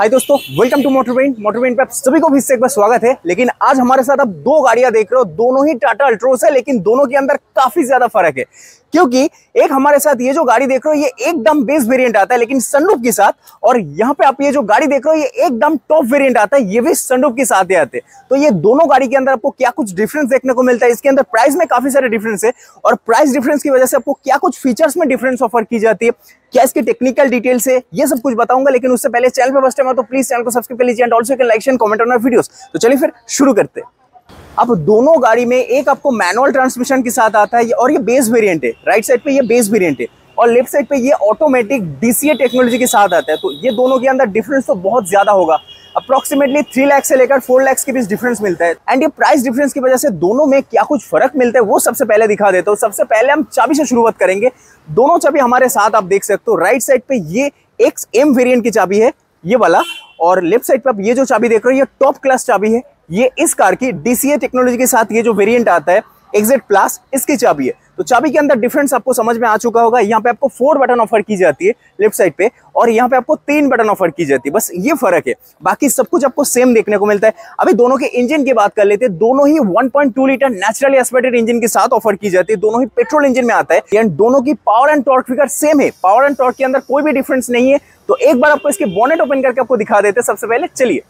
हाय दोस्तों, welcome to मोटरवेन पे आप सभी को फिर से एक बार स्वागत है। लेकिन आज हमारे साथ आप दो गाड़ियां देख रहे हो, दोनों ही टाटा अल्ट्रोस है, लेकिन दोनों के अंदर काफी ज्यादा फर्क है। क्योंकि एक हमारे साथ ये जो गाड़ी देख रहे हो ये एकदम बेस वेरिएंट आता है लेकिन सनरूफ के साथ, और यहाँ पे आप ये जो गाड़ी देख रहे हो ये एकदम टॉप वेरिएंट आता है, ये भी सनरूफ के साथ ही आते हैं। तो ये दोनों गाड़ी के अंदर आपको क्या कुछ डिफरेंस देखने को मिलता है, इसके अंदर प्राइस में काफी सारे डिफरेंस है, और प्राइस डिफरेंस की वजह से आपको क्या कुछ फीचर्स में डिफरेंस ऑफर की जाती है, क्या इसकी टेक्निकल डिटेल्स है, ये सब कुछ बताऊंगा। लेकिन उससे पहले चैनल पे फर्स्ट टाइम हो तो प्लीज चैनल को सब्सक्राइब कर लीजिए and also can like and comment on our videos. तो चलिए फिर शुरू करते हैं। अब दोनों गाड़ी में एक आपको मैनुअल ट्रांसमिशन के साथ आता है और ये बेस वेरिएंट है। राइट साइड पे ये बेस वेरिएंट है और लेफ्ट साइड पे ये ऑटोमेटिक डीसीए टेक्नोलॉजी के साथ आता है। तो ये दोनों के अंदर डिफरेंस तो बहुत ज्यादा होगा, अप्रोक्सीमेटली 3 लाख से लेकर 4 लाख के बीच डिफरेंस मिलता है। एंड ये प्राइस डिफरेंस की वजह से दोनों में क्या कुछ फर्क मिलता है वो सबसे पहले दिखा देता हूँ। सबसे पहले हम चाबी से शुरुआत करेंगे। दोनों चाबी हमारे साथ आप देख सकते हो। राइट साइड पे ये XM वेरिएंट की चाबी है ये वाला, और लेफ्ट साइड पे आप ये जो चाबी देख रहे हो ये टॉप क्लास चाबी है। ये इस कार की DCA टेक्नोलॉजी के साथ ये जो वेरिएंट आता है XZ प्लस, इसकी चाबी है। तो चाबी के अंदर डिफरेंस आपको समझ में आ चुका होगा। यहाँ पे आपको 4 बटन ऑफर की जाती है लेफ्ट साइड पे, और यहाँ पे आपको 3 बटन ऑफर की जाती है, बस ये फर्क है। बाकी सब कुछ आपको सेम देखने को मिलता है। अभी दोनों के इंजन की बात कर लेते हैं। दोनों ही 1.2 लीटर नेचुरली एस्पिरेटेड इंजन के साथ ऑफर की जाती है। दोनों ही पेट्रोल इंजन में आता है एंड दोनों की power and torque figure same है। पावर एंड टॉर्क के अंदर कोई भी डिफरेंस नहीं है। तो एक बार आपको इसके बोनेट ओपन करके आपको दिखा देते हैं। सबसे पहले चलिए,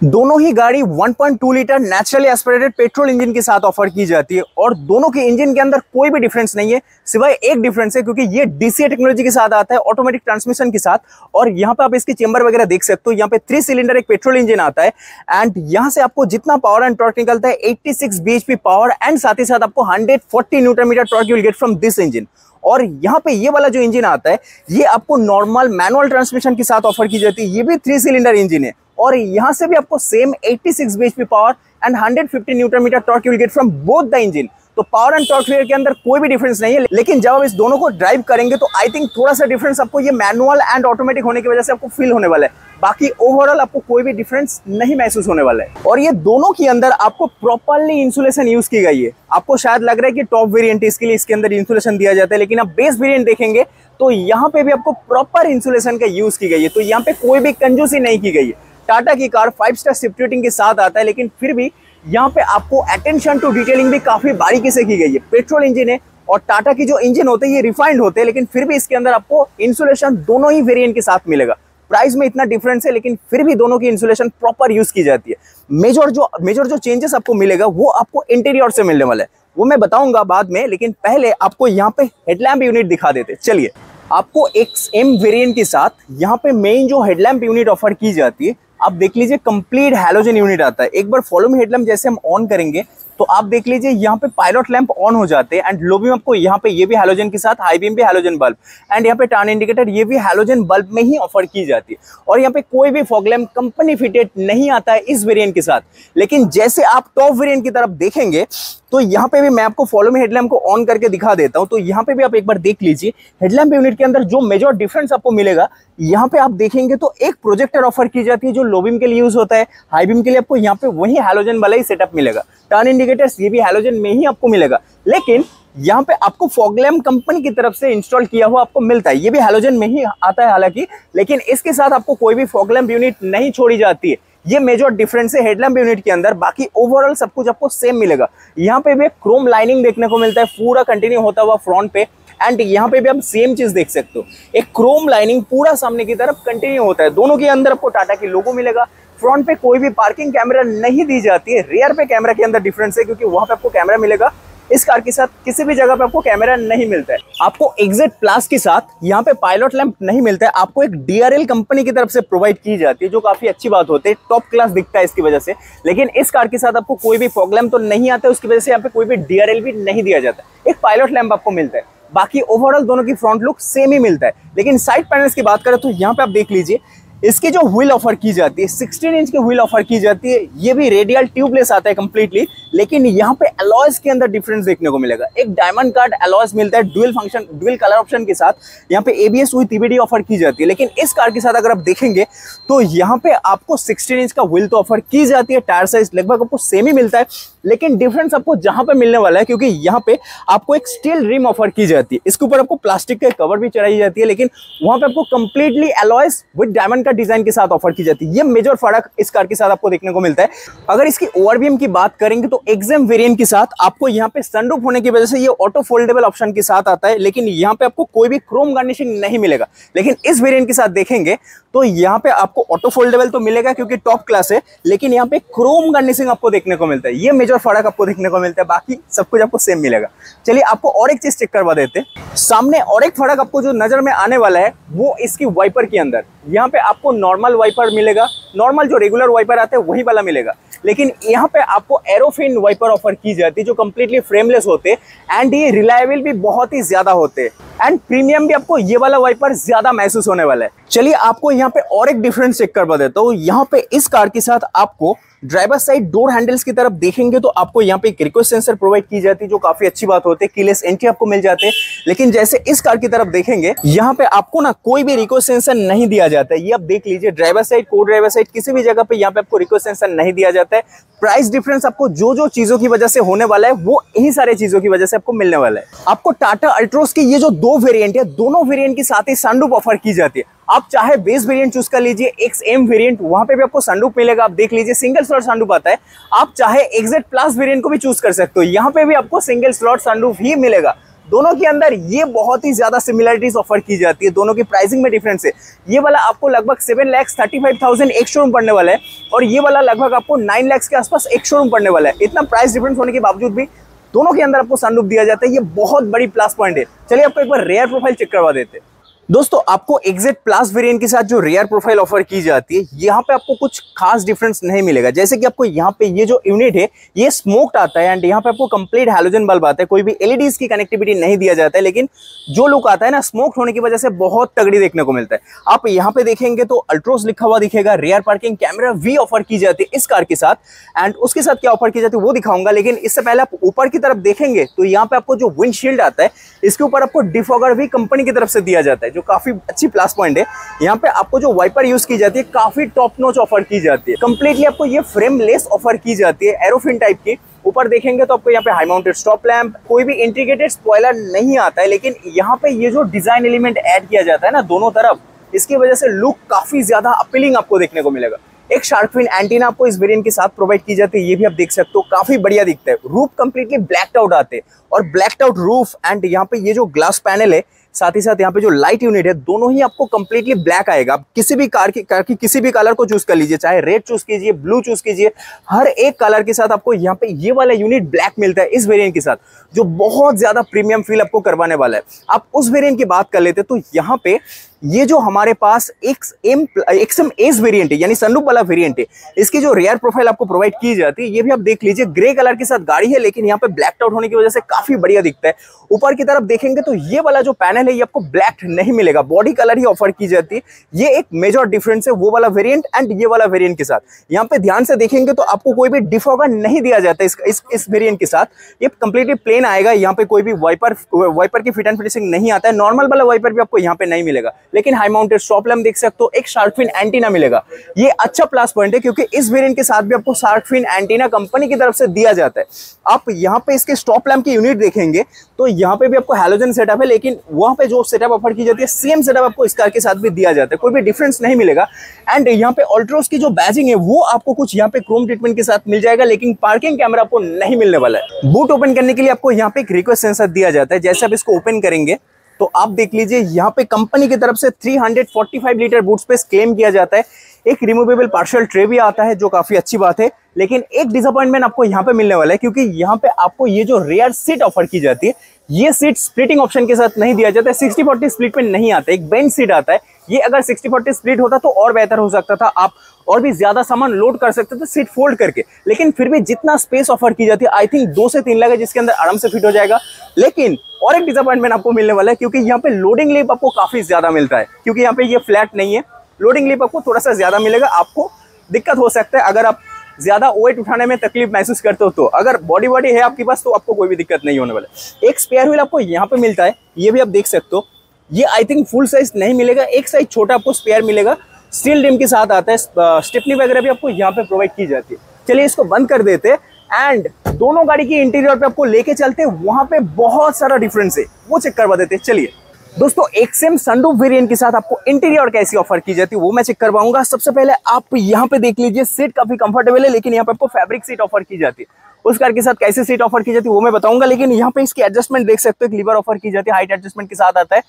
दोनों ही गाड़ी 1.2 litre naturally aspirated petrol engine के साथ ऑफर की जाती है, और दोनों के इंजन के अंदर कोई भी डिफरेंस नहीं है सिवाय एक डिफरेंस है, क्योंकि ये डीसीए टेक्नोलॉजी के साथ आता है ऑटोमेटिक ट्रांसमिशन के साथ। और यहाँ पे आप इसकी चेंबर वगैरह देख सकते हो। यहाँ पे 3 सिलेंडर एक पेट्रोल इंजन आता है एंड यहाँ से आपको जितना पावर एंड टॉर्क निकलता है 86 bhp पावर, एंड साथ ही साथ आपको 140 newton metre torque you will get from this engine. और यहाँ पे ये वाला जो इंजन आता है ये आपको नॉर्मल मैनुअल ट्रांसमिशन के साथ ऑफर की जाती है। ये भी 3 सिलेंडर इंजन है, और यहाँ से भी आपको same 86 bhp power and 150 newton metre torque you will get from both the engine. तो पावर एंड टॉर्क फिगर के अंदर कोई भी डिफरेंस नहीं है, लेकिन जब आप इस दोनों को ड्राइव करेंगे तो आई थिंक थोड़ा सा डिफरेंस आपको ये मैनुअल एंड ऑटोमेटिक होने की वजह से आपको फील होने वाला है। बाकी ओवरऑल आपको कोई भी डिफरेंस नहीं महसूस होने वाला है। और ये दोनों के अंदर आपको प्रॉपर्ली इंसुलेशन यूज की गई है। आपको शायद लग रहा है कि टॉप वेरिएंट इसके लिए इसके अंदर इंसुलेशन दिया जाता है, लेकिन आप बेस वेरिएंट देखेंगे तो यहाँ पे भी आपको प्रॉपर इंसुलेशन का यूज की गई है। तो यहाँ पे कोई भी कंजूसी नहीं की गई है। टाटा की कार 5 स्टार सेफ्टी रेटिंग के साथ आता है, लेकिन फिर भी यहाँ पे आपको अटेंशन टू डिटेलिंग भी काफी बारीकी से की गई है। पेट्रोल इंजन है और टाटा की जो इंजन होते हैं ये रिफाइंड होते हैं, लेकिन फिर भी इसके अंदर आपको इंसुलेशन दोनों ही वेरिएंट के साथ मिलेगा। प्राइस में इतना डिफरेंस है, लेकिन फिर भी दोनों की इंसुलेशन प्रॉपर यूज की जाती है। मेजर जो चेंजेस आपको मिलेगा वो आपको इंटीरियर से मिलने वाला है, वो मैं बताऊंगा बाद में। लेकिन पहले आपको यहाँ पे हेडलैम्प यूनिट दिखा देते। चलिए, आपको XM वेरिएंट के साथ यहाँ पे मेन जो हेडलैम्प यूनिट ऑफर की जाती है आप देख लीजिए, कंप्लीट हैलोजन यूनिट आता है। एक बार फॉलो मी हेडलैम्प जैसे हम ऑन करेंगे तो आप देख लीजिए यहाँ पे पायलट लैंप ऑन हो जाते हैं, एंड लो बीम आपको यहाँ पे ये भी हैलोजन के साथ, हाई बीम भी हैलोजन बल्ब, एंड यहाँ पे टर्न इंडिकेटर ये भी हैलोजन बल्ब में ही ऑफर की जाती है। और यहाँ पे कोई भी फॉग लैंप कंपनी फिटेड नहीं आता है इस वेरिएंट के साथ। लेकिन जैसे आप टॉप वेरिएंट की तरफ देखेंगे तो यहाँ पे भी मैं आपको फॉलो मी हेडलैम्प को ऑन करके दिखा देता हूँ। तो यहाँ पे भी आप एक बार देख लीजिए, हेडलैम्प यूनिट के अंदर जो मेजर डिफरेंस आपको मिलेगा, यहाँ पे आप देखेंगे तो एक प्रोजेक्टर ऑफर की जाती है जो लो बीम के लिए यूज होता है। हाई बीम के लिए आपको यहाँ पे वही हैलोजन वाला ही सेटअप मिलेगा। टर्न इंडिकेटर्स ये भी हैलोजन में ही आपको मिलेगा, लेकिन यहाँ पे आपको फॉग लैंप कंपनी की तरफ से इंस्टॉल किया हुआ आपको मिलता है। ये भी हैलोजन में ही आता है हालांकि, लेकिन इसके साथ आपको कोई भी फॉग लैंप यूनिट नहीं छोड़ी जाती है। ये मेजर डिफरेंस है हेडलैम्प यूनिट के अंदर। बाकी ओवरऑल सब कुछ आपको सेम मिलेगा। यहाँ पे भी क्रोम लाइनिंग देखने को मिलता है पूरा कंटिन्यू होता हुआ फ्रंट पे, एंड यहाँ पे भी आप सेम चीज देख सकते हो, एक क्रोम लाइनिंग पूरा सामने की तरफ कंटिन्यू होता है। दोनों के अंदर आपको टाटा की लोगो मिलेगा। फ्रंट पे कोई भी पार्किंग कैमरा नहीं दी जाती है। रियर पे कैमरा के अंदर डिफरेंस है, क्योंकि वहां पे आपको कैमरा मिलेगा। इस कार के साथ किसी भी जगह पे आपको कैमरा नहीं मिलता है। आपको XZ प्लस के साथ यहाँ पे पायलट लैंप नहीं मिलता है, आपको एक DRL कंपनी की तरफ से प्रोवाइड की जाती है, जो काफी अच्छी बात होती है, टॉप क्लास दिखता है इसकी वजह से। लेकिन इस कार के साथ आपको कोई भी फॉग लैंप तो नहीं आता है, उसकी वजह से यहाँ पे कोई भी DRL भी नहीं दिया जाता है। एक पायलट लैंप आपको मिलता है। बाकी ओवरऑल दोनों की फ्रंट लुक सेम ही मिलता है। लेकिन साइड पैनल्स की बात करें तो यहाँ पे आप देख लीजिए, इसकी जो व्हील ऑफर की जाती है 16 इंच की व्हील ऑफर की जाती है। ये भी रेडियल ट्यूबलेस आता है कंप्लीटली, लेकिन यहाँ पे अलॉयज के अंदर डिफरेंस देखने को मिलेगा। एक डायमंड कार्ड अलॉयज मिलता है ड्यूल कलर ऑप्शन के साथ। यहाँ पे ABS विद EBD ऑफर की जाती है। लेकिन इस कार के साथ अगर आप देखेंगे तो यहाँ पे आपको 16 इंच का व्हील तो ऑफर की जाती है। टायर साइज लगभग आपको सेम ही मिलता है, लेकिन डिफरेंस आपको जहां पे मिलने वाला है, क्योंकि यहाँ पे आपको एक स्टील रिम ऑफर की जाती है। इसके ऊपर आपको प्लास्टिक का कवर भी चढ़ाई जाती है, लेकिन वहां पे आपको completely alloys with diamond uncut design के साथ ऑफर की जाती है। ये मेजर फर्क इस कार के साथ आपको देखने को मिलता है। अगर इसकी ओवरवीएम की बात करेंगे तो एक्सएम वेरिएंट के साथ आपको यहाँ पे सनरूफ होने की वजह से ये ऑटो फोल्डेबल ऑप्शन के साथ आता है, लेकिन यहाँ पे आपको कोई भी क्रोम गार्निशिंग नहीं मिलेगा। लेकिन इस वेरिएंट के साथ देखेंगे तो यहाँ पे आपको ऑटो फोल्डेबल तो मिलेगा क्योंकि टॉप क्लास है, लेकिन यहाँ पे क्रोम गार्निशिंग आपको देखने को मिलता है। ये मेजर फर्क आपको देखने को मिलता है, बाकी सब कुछ आपको सेम मिलेगा। चलिए आपको और एक चीज चेक करवा देते हैं। सामने और एक फर्क आपको जो नजर में आने वाला है वो इसकी वाइपर के अंदर। यहाँ पे आपको नॉर्मल वाइपर मिलेगा, नॉर्मल जो रेगुलर वाइपर आते हैं वही वाला मिलेगा, लेकिन यहाँ पे आपको एरोफिन वाइपर ऑफर की जाती है जो कंप्लीटली फ्रेमलेस होते हैं एंड ये रिलायबल भी बहुत ही ज्यादा होते हैं एंड प्रीमियम भी आपको ये वाला वाइपर ज्यादा महसूस होने वाला है। चलिए आपको यहाँ पे और एक डिफरेंस चेक करवा देता हूँ। यहाँ पे इस कार के साथ आपको ड्राइवर साइड डोर हैंडल्स की तरफ देखेंगे तो आपको यहाँ पे एक रिक्वेस्ट सेंसर प्रोवाइड की जाती है जो काफी अच्छी बात होती है। कीलेस एंट्री आपको मिल जाते हैं, लेकिन जैसे इस कार की तरफ देखेंगे यहाँ पे आपको ना कोई भी रिक्वेस्ट सेंसर नहीं दिया जाता है। ये आप देख लीजिए, ड्राइवर साइड को ड्राइवर साइड किसी भी जगह पे यहाँ पे आपको रिक्वेस्ट सेंसर नहीं दिया जाता है। प्राइस डिफरेंस आपको जो जो चीजों की वजह से होने वाला है वो यही सारे चीजों की वजह से आपको मिलने वाला है। आपको टाटा अल्ट्रोस के ये जो दो वेरिएंट है, दोनों वेरिएंट के साथ ही सनरूफ ऑफर की जाती है। आप चाहे बेस वेरिएंट चूज कर लीजिए, एक्सएम वेरिएंट, वहां पे भी आपको सनरूफ मिलेगा। आप देख लीजिए सिंगल स्लॉट सनरूफ आता है। आप चाहे एक्जेड प्लस वेरिएंट को भी चूज कर सकते हो, यहाँ पे भी आपको सिंगल स्लॉट सनरूफ ही मिलेगा। दोनों के अंदर ये बहुत ही ज्यादा सिमिलरिटीज ऑफर की जाती है, दोनों की प्राइसिंग में डिफरेंस है। ये वाला आपको लगभग 7,35,000 एक शोरूम पड़ने वाला है और ये वाला लगभग आपको 9 लाख के आसपास एक शोरूम पड़ने वाला है। इतना प्राइस डिफरेंस होने के बावजूद भी दोनों के अंदर आपको सनरूफ दिया जाता है, ये बहुत बड़ी प्लस पॉइंट है। चलिए आपको एक बार रेयर प्रोफाइल चेक करवा देते हैं। दोस्तों आपको एक्जेड प्लस वेरिएंट के साथ जो रेयर प्रोफाइल ऑफर की जाती है, यहाँ पे आपको कुछ खास डिफरेंस नहीं मिलेगा। जैसे कि आपको यहाँ पे ये जो यूनिट है ये स्मोक्ड आता है एंड यहाँ पे आपको कंप्लीट हैलोजन बल्ब आता है, कोई भी एलईडीज की कनेक्टिविटी नहीं दिया जाता है, लेकिन जो लुक आता है ना स्मोक्ड होने की वजह से बहुत तगड़ी देखने को मिलता है। आप यहाँ पे देखेंगे तो अल्ट्रोस लिखा हुआ दिखेगा। रेयर पार्किंग कैमरा भी ऑफर की जाती है इस कार के साथ एंड उसके साथ क्या ऑफर की जाती है वो दिखाऊंगा, लेकिन इससे पहले आप ऊपर की तरफ देखेंगे तो यहाँ पे आपको जो विंडशील्ड आता है इसके ऊपर आपको डिफॉगर भी कंपनी की तरफ से दिया जाता है जो काफी अच्छी प्लस पॉइंट है। यहाँ पे आपको जो वाइपर यूज की जाती है काफी टॉप नॉच ऑफर की जाती है। कंप्लीटली आपको ये फ्रेमलेस ऑफर की जाती है एरोफिन टाइप की। ऊपर देखेंगे तो आपको यहाँ पे हाई माउंटेड स्टॉप लैंप, कोई भी इंटीग्रेटेड स्पॉइलर नहीं आता है, लेकिन यहाँ पे ये जो डिजाइन एलिमेंट ऐड किया जाता है ना दोनों तरफ, इसकी वजह से लुक काफी ज्यादा अपीलिंग आपको देखने को मिलेगा। एक शार्क फिन एंटीना आपको इस वेरिएंट के साथ प्रोवाइड की जाती है, ये भी आप देख सकते हो, काफी बढ़िया दिखता है। रूफ कंप्लीटली ब्लैक्ड आउट आते हैं और ब्लैक्ड आउट रूफ एंड यहाँ पे ये जो ग्लास पैनल है, साथ ही साथ यहाँ पे जो लाइट यूनिट है, दोनों ही आपको कंप्लीटली ब्लैक आएगा। आप किसी भी कार की किसी भी कलर को चूज कर लीजिए, चाहे रेड चूज कीजिए, ब्लू चूज कीजिए, हर एक कलर के साथ आपको यहाँ पे ये वाला यूनिट ब्लैक मिलता है इस वेरिएंट के साथ, जो बहुत ज्यादा प्रीमियम फील आपको करवाने वाला है। आप उस वेरिएंट की बात कर लेते तो यहाँ पे ये जो हमारे पास एक्सएम एस वेरिएंट है यानी सनरूफ वाला वेरिएंट है, इसकी जो रेयर प्रोफाइल आपको प्रोवाइड की जाती है ये भी आप देख लीजिए। ग्रे कलर के साथ गाड़ी है, लेकिन यहाँ पे ब्लैक आउट होने की वजह से काफी बढ़िया दिखता है। ऊपर की तरफ देखेंगे तो ये वाला जो पैनल है ये आपको ब्लैक नहीं मिलेगा, बॉडी कलर ही ऑफर की जाती है। ये एक मेजर डिफरेंस है वो वाला वेरिएंट एंड ये वाला वेरिएंट के साथ। यहाँ पे ध्यान से देखेंगे तो आपको कोई भी डिफॉगर नहीं दिया जाता है इस वेरिएंट के साथ। ये कंप्लीटली प्लेन आएगा, यहाँ पे कोई भी वाइपर की फिट एंड फिनिशिंग नहीं आता है। नॉर्मल वाला वाइपर भी आपको यहाँ पे नहीं मिलेगा, लेकिन हाई माउंटेड स्टॉप लैंप देख सकते हो, एक शार्क फिन एंटीना मिलेगा। ये अच्छा प्लस पॉइंट है क्योंकि इस वेरिएंट के साथ भी आपको शार्क फिन एंटीना कंपनी की तरफ से दिया जाता है। आप यहाँ पे इसके स्टॉप लैंप की यूनिट देखेंगे तो यहाँ पे भी आपको हैलोजन सेटअप है, लेकिन वहां पे जो सेटअप ऑफर की जाती है सेम सेटअप आपको इस कार के साथ भी दिया जाता है, कोई भी डिफरेंस नहीं मिलेगा। एंड यहाँ पे अल्ट्रोस की जो बैजिंग है वो आपको कुछ यहाँ पे क्रोम ट्रीटमेंट के साथ मिल जाएगा, लेकिन पार्किंग कैमरा आपको नहीं मिलने वाला है। बूट ओपन करने के लिए आपको यहाँ पे एक रिक्वेस्ट सेंसर दिया जाता है। जैसे आप इसको ओपन करेंगे तो आप देख लीजिए यहाँ पे कंपनी की तरफ से 345 लीटर बूट स्पेस क्लेम किया जाता है। एक रिमूवेबल पार्शियल ट्रे भी आता है जो काफी अच्छी बात है, लेकिन एक डिसअपॉइंटमेंट आपको यहाँ पे मिलने वाला है क्योंकि यहाँ पे आपको ये जो रेयर सीट ऑफर की जाती है ये सीट स्प्लिटिंग ऑप्शन के साथ नहीं दिया जाता है। 60-40 स्प्लिट में नहीं आता है, एक बेंच सीट आता है। ये अगर 60-40 स्प्लिट होता तो और बेहतर हो सकता था, आप और भी ज्यादा सामान लोड कर सकते थे सीट फोल्ड करके, लेकिन फिर भी जितना स्पेस ऑफर की जाती है आई थिंक 2 से 3 लाख है जिसके अंदर आराम से फिट हो जाएगा। लेकिन और एक डिसअपॉइंटमेंट आपको मिलने वाला है क्योंकि यहाँ पे लोडिंग लिप आपको काफी ज्यादा मिलता है, क्योंकि यहाँ पे ये फ्लैट नहीं है, लोडिंग लिप आपको थोड़ा सा ज्यादा मिलेगा। आपको दिक्कत हो सकता है अगर आप ज्यादा वेट उठाने में तकलीफ महसूस करते हो तो, अगर बॉडी है आपके पास तो आपको कोई भी दिक्कत नहीं होने वाला है। एक स्पेयर व्हील आपको यहाँ पे मिलता है, ये भी आप देख सकते हो। ये आई थिंक फुल साइज नहीं मिलेगा, एक साइज छोटा आपको स्पेयर मिलेगा। स्टील रिम के साथ आता है, स्टेपनी वगैरह भी आपको यहाँ पे प्रोवाइड की जाती है। चलिए इसको बंद कर देते एंड दोनों गाड़ी की इंटीरियर पे आपको लेके चलते हैं, वहां पे बहुत सारा डिफरेंस है वो चेक करवा देते हैं। चलिए दोस्तों एक सेम सनरूफ वेरिएंट के साथ आपको इंटीरियर कैसी ऑफर की जाती है वो मैं चेक करवाऊंगा। सबसे पहले आप यहाँ पे देख लीजिए, सीट काफी कंफर्टेबल है, लेकिन यहाँ पे आपको फैब्रिक सीट ऑफर की जाती है। उस कार के साथ कैसी सीट ऑफर की जाती है वो मैं बताऊंगा, लेकिन यहाँ पे इसकी एडजस्टमेंट देख सकते हो, एक लीवर ऑफर की जाती है, हाइट एडजस्टमेंट के साथ आता है।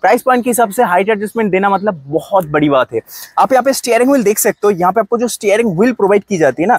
प्राइस पॉइंट के हिसाब से हाइट एडजस्टमेंट देना मतलब बहुत बड़ी बात है। आप यहाँ पे स्टीयरिंग व्हील देख सकते हो, यहाँ पे आपको जो स्टीयरिंग व्हील प्रोवाइड की जाती है ना,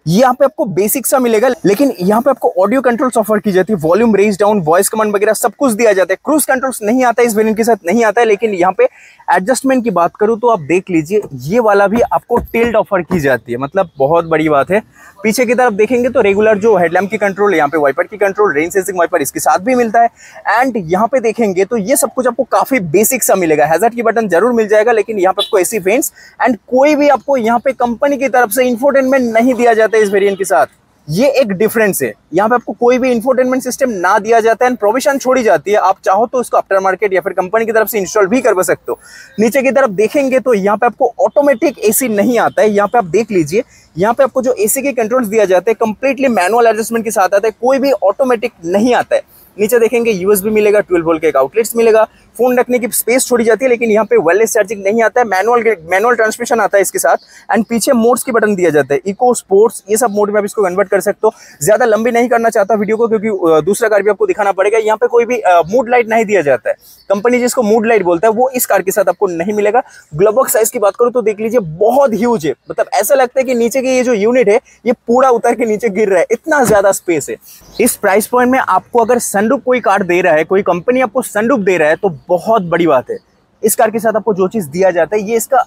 ये यहाँ पे आपको बेसिक सा मिलेगा, लेकिन यहाँ पे आपको ऑडियो कंट्रोल्स ऑफर की जाती है, volume raise down, voice command वगैरह सब कुछ दिया जाता है। क्रूज कंट्रोल्स नहीं आता है, इस वेरिएंट के साथ नहीं आता है। लेकिन यहाँ पे एडजस्टमेंट की बात करूँ तो आप देख लीजिए, ये वाला भी आपको टिल्ट ऑफर की जाती है, मतलब बहुत बड़ी बात है। पीछे की तरफ देखेंगे तो रेगुलर जो हेडलैम्प की कंट्रोल, यहाँ पे वाइपर की कंट्रोल, रेन सेंसिंग वाइपर इसके साथ भी मिलता है। एंड यहाँ पे देखेंगे तो ये सब कुछ आपको काफी बेसिक सा मिलेगा। हैजर्ड की बटन जरूर मिल जाएगा, लेकिन यहाँ पे आपको एसी वेंट्स एंड कोई भी आपको यहाँ पे कंपनी की तरफ से इंफोटेनमेंट नहीं दिया जाता है इस वेरिएंट के साथ। ये एक डिफरेंस है, यहाँ पे आपको कोई भी इंफोटेनमेंट सिस्टम ना दिया जाता है, प्रोविजन छोड़ी जाती है। आप चाहो तो इसको आफ्टर मार्केट या फिर कंपनी की तरफ से इंस्टॉल भी करवा सकते हो। नीचे की तरफ देखेंगे तो यहाँ पे आपको ऑटोमेटिक एसी नहीं आता है। यहाँ पे आप देख लीजिए, यहाँ पे आपको जो एसी के कंट्रोल्स दिया जाते हैं कंप्लीटली मैनुअल एडजस्टमेंट के साथ आता है, कोई भी ऑटोमेटिक नहीं आता है। नीचे देखेंगे यूएसबी मिलेगा, 12 वोल्ट का एक आउटलेट्स मिलेगा, फोन रखने की स्पेस छोड़ी जाती है, लेकिन यहाँ पे वायरलेस चार्जिंग नहीं आता है, मैनुअल ट्रांसमिशन आता है इसके साथ। एंड पीछे मोड्स की बटन दिया जाता है, इको, स्पोर्ट्स, ये सब मोड में आप इसको कन्वर्ट कर सकते हो। ज्यादा लंबी नहीं करना चाहता वीडियो को, क्योंकि दूसरा कार भी आपको दिखाना पड़ेगा। यहाँ पे कोई भी मूड लाइट नहीं दिया जाता है, कंपनी जिसको मूड लाइट बोलता है वो इस कार के साथ आपको नहीं मिलेगा। ग्लोब बॉक्स साइज की बात करूँ तो देख लीजिए, बहुत ह्यूज है, मतलब ऐसा लगता है कि नीचे की ये जो यूनिट है ये पूरा उतर के नीचे गिर रहा है, इतना ज्यादा स्पेस है। इस प्राइस पॉइंट में आपको अगर सनरूफ कोई कार दे रहा है, कोई कंपनी आपको सनरूफ दे रहा है, तो बहुत बड़ी बात है। इस कार के साथ आपको जो चीज दिया जाता है ये इसका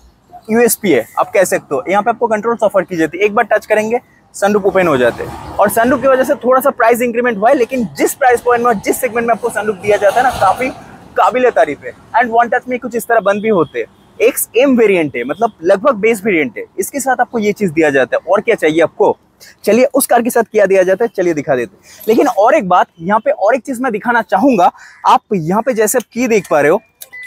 यूएसपी है, आप कह सकते हो। यहाँ पे आपको कंट्रोल्स ऑफर की जाती है, एक बार टच करेंगे सनरूफ ओपन हो जाते हैं। और सनरूफ की वजह से थोड़ा सा प्राइस इंक्रीमेंट हुआ है, लेकिन जिस प्राइस पॉइंट में, जिस सेगमेंट में आपको सनरूफ दिया जाता है ना, काफी काबिल तारीफ है। एंड वन टच में कुछ इस तरह बंद भी होते हैं। एक एम वेरिएंट है, मतलब लगभग बेस वेरिएंट है, इसके साथ आपको ये चीज दिया जाता है। और क्या चाहिए आपको? चलिए उस कार के साथ क्या दिया जाता है, चलिए दिखा देते हैं। लेकिन और एक बात, यहाँ पे और एक चीज मैं दिखाना चाहूंगा। आप यहाँ पे जैसे की देख पा रहे हो,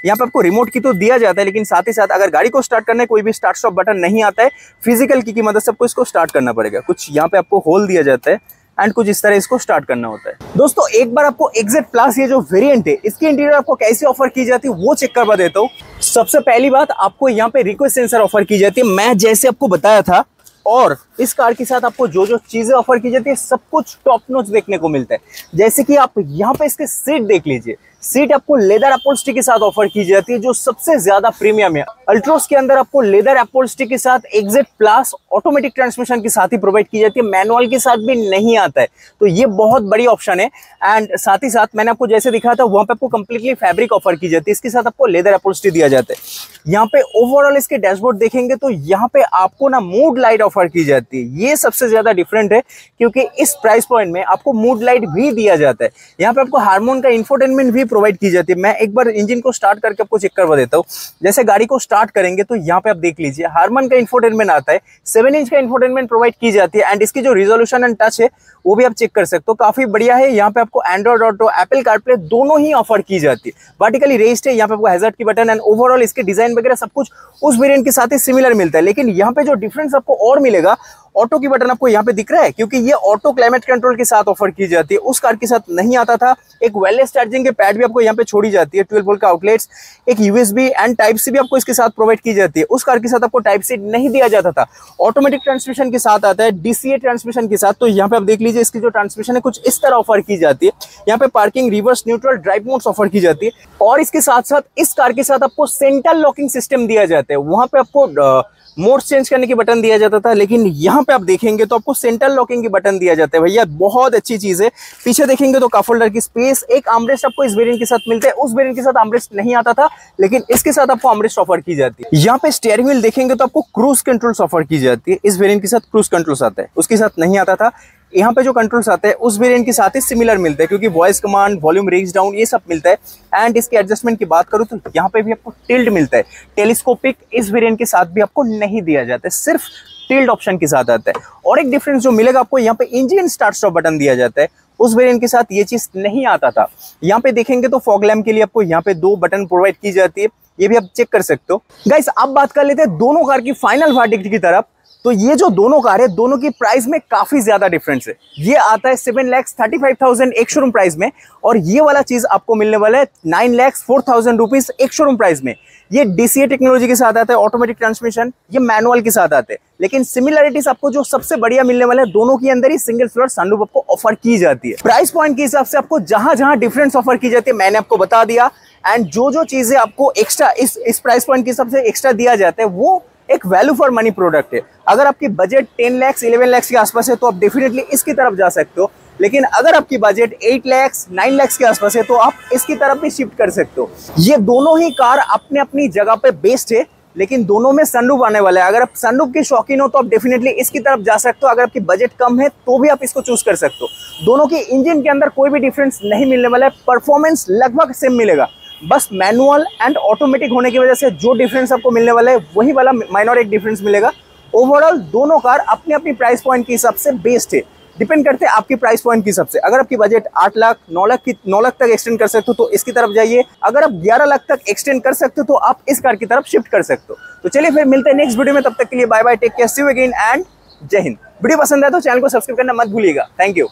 यहाँ पे आपको रिमोट की तो दिया जाता है, लेकिन साथ ही साथ अगर गाड़ी को स्टार्ट करना है, कोई भी स्टार्ट स्टॉप बटन नहीं आता है, फिजिकल की मदद से आपको इसको स्टार्ट करना पड़ेगा। कुछ यहाँ पे आपको होल दिया जाता है एंड कुछ इस तरह इसको स्टार्ट करना होता है। दोस्तों एक बार आपको एक्जेट प्लस ये जो वेरिएंट है, इसकी इंटीरियर आपको कैसी ऑफर की जाती है वो चेक करवा देता हूँ। सबसे पहली बात, आपको यहाँ पे रिक्वेस्ट सेंसर ऑफर की जाती है, मैं जैसे आपको बताया था। और इस कार के साथ आपको जो जो चीजें ऑफर की जाती है सब कुछ टॉप नॉच देखने को मिलता है। जैसे कि आप यहाँ पे इसके सीट देख लीजिए, सीट आपको लेदर अपहोल्स्ट्री के साथ ऑफर की जाती है, जो सबसे ज्यादा प्रीमियम है। अल्ट्रोस के अंदर आपको लेदर अपहोल्स्ट्री के साथ एक्जेट प्लस ऑटोमेटिक ट्रांसमिशन के साथ ही प्रोवाइड की जाती है, मैनुअल के साथ भी नहीं आता है, तो ये बहुत बड़ी ऑप्शन है। एंड साथ ही साथ मैंने आपको जैसे दिखाया था, वहां पे आपको कंप्लीटली फैब्रिक ऑफर की जाती है, इसके साथ आपको लेदर अपहोल्स्ट्री दिया जाता है। यहाँ पे ओवरऑल इसके डैशबोर्ड देखेंगे तो यहाँ पे आपको ना मूड लाइट ऑफर की जाती है, ये सबसे ज्यादा डिफरेंट है, क्योंकि इस प्राइस पॉइंट में आपको मूड लाइट भी दिया जाता है। यहाँ पे आपको हार्मोन का इंफोटेनमेंट भी प्रोवाइड की जाती है। मैं एक बार इंजन को स्टार्ट करके आपको चेक करवा देता हूँ। जैसे गाड़ी को स्टार्ट करेंगे तो यहाँ पे आप देख लीजिए, हार्मन का इंफोटेनमेंट आता है, 7 इंच का इंफोटेनमेंट प्रोवाइड की जाती है। एंड इसकी जो रिजोल्यूशन एंड टच है वो भी आप चेक कर सकते हो, काफी बढ़िया है। यहाँ पे आपको एंड्रॉइड ऑटो, एप्पल कारप्ले दोनों ही ऑफर की जाती है। वर्टिकली रेस्ड है, यहाँ पे आपको हैजर्ड की बटन एंड ओवरऑल इसके डिजाइन वगैरह सब कुछ उस वेरिएंट के साथ ही सिमिलर मिलता है। लेकिन यहाँ पे जो डिफरेंस आपको और मिलेगा, ऑटो की बटन आपको यहाँ पे दिख रहा है, क्योंकि ये ऑटो क्लाइमेट कंट्रोल के साथ ऑफर की जाती है, उस कार के साथ नहीं आता था। एक वायरलेस चार्जिंग के पैड भी आपको यहाँ पे छोड़ी जाती है, 12 वोल्ट का आउटलेट्स, एक यूएसबी एंड टाइप सी भी आपको इसके साथ प्रोवाइड की जाती है। उस कार के साथ आपको टाइप सी नहीं दिया जाता था, ऑटोमेटिक ट्रांसमिशन के साथ आता है, डीसीए ट्रांसमिशन के साथ। तो यहाँ पे आप देख लीजिए, इसकी जो ट्रांसमिशन है कुछ इस तरह ऑफर की जाती है। यहाँ पे parking, reverse, neutral, drive modes offer की जाती है। और इसके साथ साथ इस कार के साथ आपको सेंट्रल लॉकिंग सिस्टम दिया जाता है। वहां पे आपको मोड चेंज करने की बटन दिया जाता था, लेकिन यहाँ पे आप देखेंगे तो आपको सेंट्रल लॉकिंग की बटन दिया जाता है। भैया बहुत अच्छी चीज है। पीछे देखेंगे तो कप होल्डर की स्पेस, एक आर्मरेस्ट आपको इस वेरिएंट के साथ मिलता है। उस वेरिएंट के साथ आर्मरेस्ट नहीं आता था, लेकिन इसके साथ आपको आर्मरेस्ट ऑफर की जाती है। यहाँ पे स्टीयरिंग व्हील देखेंगे तो आपको क्रूज कंट्रोल्स ऑफर की जाती है। इस वेरिएंट के साथ क्रूज कंट्रोल्स आता है, उसके साथ नहीं आता था। यहाँ पे जो कंट्रोल्स आते हैं उस वेरिएंट के साथ ही सिमिलर मिलते हैं, क्योंकि voice command, volume raise down ये सब मिलता है। एंड इसके एडजस्टमेंट की बात करूँ तो यहाँ पे भी आपको टिल्ट मिलता है। टेलीस्कोपिक इस वेरिएंट के साथ भी आपको नहीं दिया जाता है, सिर्फ टिल्ट ऑप्शन के साथ आता है। और एक डिफरेंस जो मिलेगा आपको, यहाँ पे इंजन स्टार्ट स्टॉप बटन दिया जाता है, उस वेरिएंट के साथ ये चीज नहीं आता था। यहाँ पे देखेंगे तो फॉग लैम्प के लिए आपको यहाँ पे 2 बटन प्रोवाइड की जाती है, ये भी आप चेक कर सकते हो। गाइस अब बात कर लेते हैं दोनों कार की फाइनल वर्डिक्ट की तरफ। तो ये जो दोनों कार है, दोनों की प्राइस में काफी ज्यादा डिफरेंस है। ये आता है 7,35,000 एक शोरूम प्राइस में, और ये वाला चीज आपको मिलने वाला है 9,04,000 रुपीज एक शोरूम प्राइस में। ये DCA टेक्नोलॉजी के साथ आता है, ऑटोमेटिक ट्रांसमिशन, ये मैनुअल के साथ आते हैं। लेकिन सिमिलरिटीज आपको जो सबसे बढ़िया मिलने वाला है, दोनों के अंदर ही सिंगल फ्लोर सनरूफ आपको ऑफर की जाती है। प्राइस पॉइंट के हिसाब से आपको जहां जहां डिफरेंस ऑफर की जाती है मैंने आपको बता दिया, एंड जो चीजें आपको एक्स्ट्रा इस प्राइस पॉइंट के हिसाब से एक्स्ट्रा दिया जाता है वो एक वैल्यू फॉर मनी प्रोडक्ट है। अगर आपकी बजट 10 लाख 11 लाख के आसपास है तो आप डेफिनेटली इसकी तरफ जा सकते हो, लेकिन अगर आपकी बजट 8 लाख 9 लाख के आसपास है तो आप इसकी तरफ भी शिफ्ट कर सकते हो। ये दोनों ही कार अपने अपनी जगह पे बेस्ड है, लेकिन दोनों में सनरूफ आने वाला है। अगर आप सनरूफ के शौकीन हो तो आप डेफिनेटली इसकी तरफ जा सकते हो, अगर आपकी बजट कम है तो भी आप इसको चूज कर सकते हो। दोनों के इंजन के अंदर कोई भी डिफरेंस नहीं मिलने वाला है, परफॉर्मेंस लगभग सेम मिलेगा, बस मैनुअल एंड ऑटोमेटिक होने की वजह से जो डिफरेंस आपको मिलने वाला है वही वाला माइनर एक डिफरेंस मिलेगा। ओवरऑल दोनों कार अपने अपनी प्राइस पॉइंट के हिसाब से बेस्ड है, डिपेंड करते हैं आपकी प्राइस पॉइंट के हिसाब से। अगर आपकी बजट 8 लाख 9 लाख तक एक्सटेंड कर सकते हो तो इसकी तरफ जाइए, अगर आप 11 लाख तक एक्सटेंड कर सकते हो तो आप इस कार की तरफ शिफ्ट कर सकते हो। तो चलिए फिर मिलते हैं नेक्स्ट वीडियो में, तब तक के लिए bye bye, take care, see you again and जय हिंद। वीडियो पसंद है तो चैनल को सब्सक्राइब करना मत भूलिएगा। Thank you.